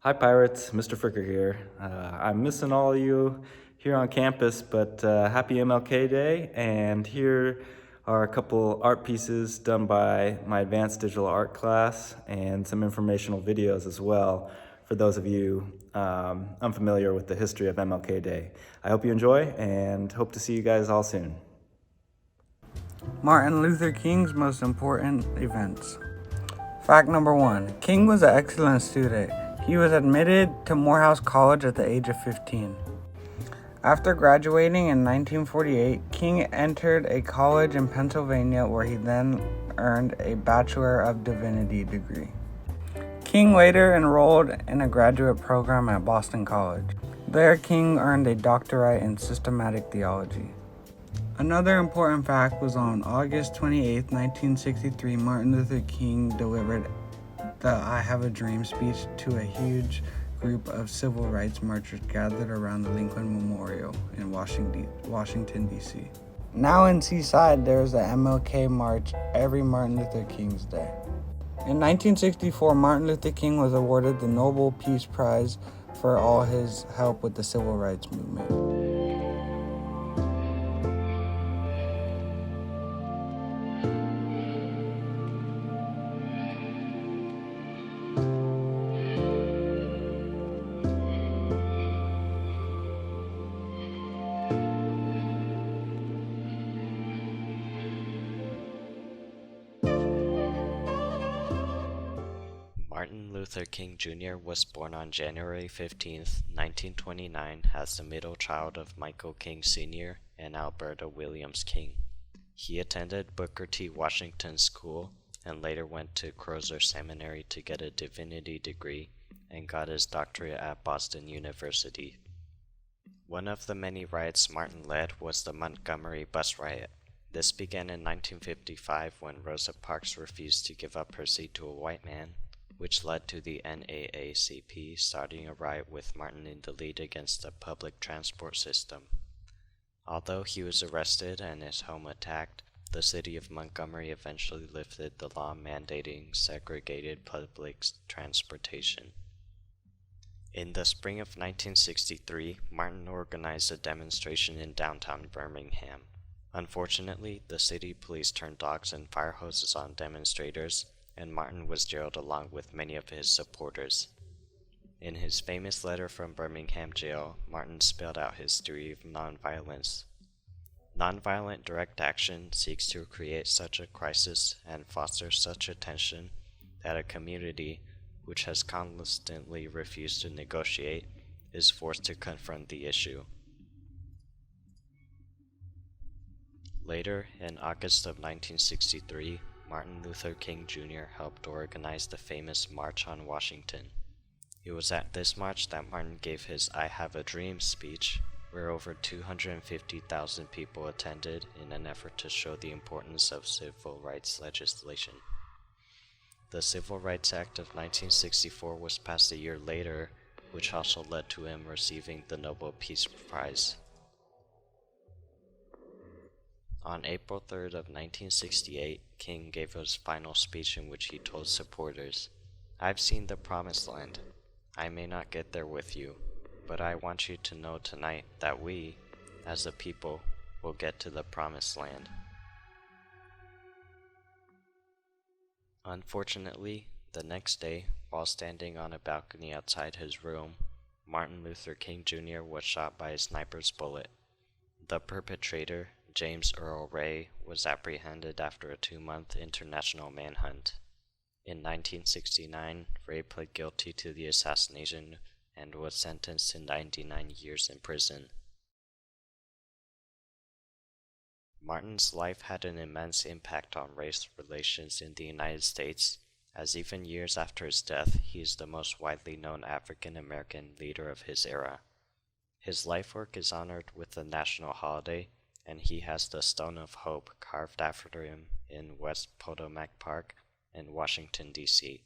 Hi, Pirates. Mr. Fricker here. I'm missing all of you here on campus, but happy MLK Day. And here are a couple art pieces done by my advanced digital art class and some informational videos as well for those of you unfamiliar with the history of MLK Day. I hope you enjoy and hope to see you guys all soon. Martin Luther King's most important events. Fact number 1. King was an excellent student. He was admitted to Morehouse College at the age of 15. After graduating in 1948, King entered a college in Pennsylvania where he then earned a Bachelor of Divinity degree. King later enrolled in a graduate program at Boston College. There, King earned a doctorate in systematic theology. Another important fact was on August 28, 1963, Martin Luther King delivered the I Have a Dream speech to a huge group of civil rights marchers gathered around the Lincoln Memorial in Washington, D.C. Now in Seaside, there's the MLK March every Martin Luther King's Day. In 1964, Martin Luther King was awarded the Nobel Peace Prize for all his help with the civil rights movement. Martin Luther King Jr. was born on January 15, 1929, as the middle child of Michael King Sr. and Alberta Williams King. He attended Booker T. Washington School and later went to Crozer Seminary to get a divinity degree and got his doctorate at Boston University. One of the many riots Martin led was the Montgomery bus riot. This began in 1955 when Rosa Parks refused to give up her seat to a white man, which led to the NAACP starting a riot with Martin in the lead against the public transport system. Although he was arrested and his home attacked, the city of Montgomery eventually lifted the law mandating segregated public transportation. In the spring of 1963, Martin organized a demonstration in downtown Birmingham. Unfortunately, the city police turned dogs and fire hoses on demonstrators, and Martin was jailed along with many of his supporters. In his famous letter from Birmingham jail, Martin spelled out his theory of nonviolence. Nonviolent direct action seeks to create such a crisis and foster such a tension that a community, which has constantly refused to negotiate, is forced to confront the issue. Later, in August of 1963, Martin Luther King Jr. helped organize the famous March on Washington. It was at this march that Martin gave his I Have a Dream speech, where over 250,000 people attended in an effort to show the importance of civil rights legislation. The Civil Rights Act of 1964 was passed a year later, which also led to him receiving the Nobel Peace Prize. On April 3rd of 1968, King gave his final speech in which he told supporters, "I've seen the promised land. I may not get there with you, but I want you to know tonight that we, as a people, will get to the promised land." Unfortunately, the next day, while standing on a balcony outside his room, Martin Luther King Jr. was shot by a sniper's bullet. The perpetrator, James Earl Ray, was apprehended after a 2-month international manhunt. In 1969, Ray pled guilty to the assassination and was sentenced to 99 years in prison. Martin's life had an immense impact on race relations in the United States, as even years after his death, he is the most widely known African American leader of his era. His life work is honored with a national holiday, and he has the Stone of Hope carved after him in West Potomac Park in Washington, D.C.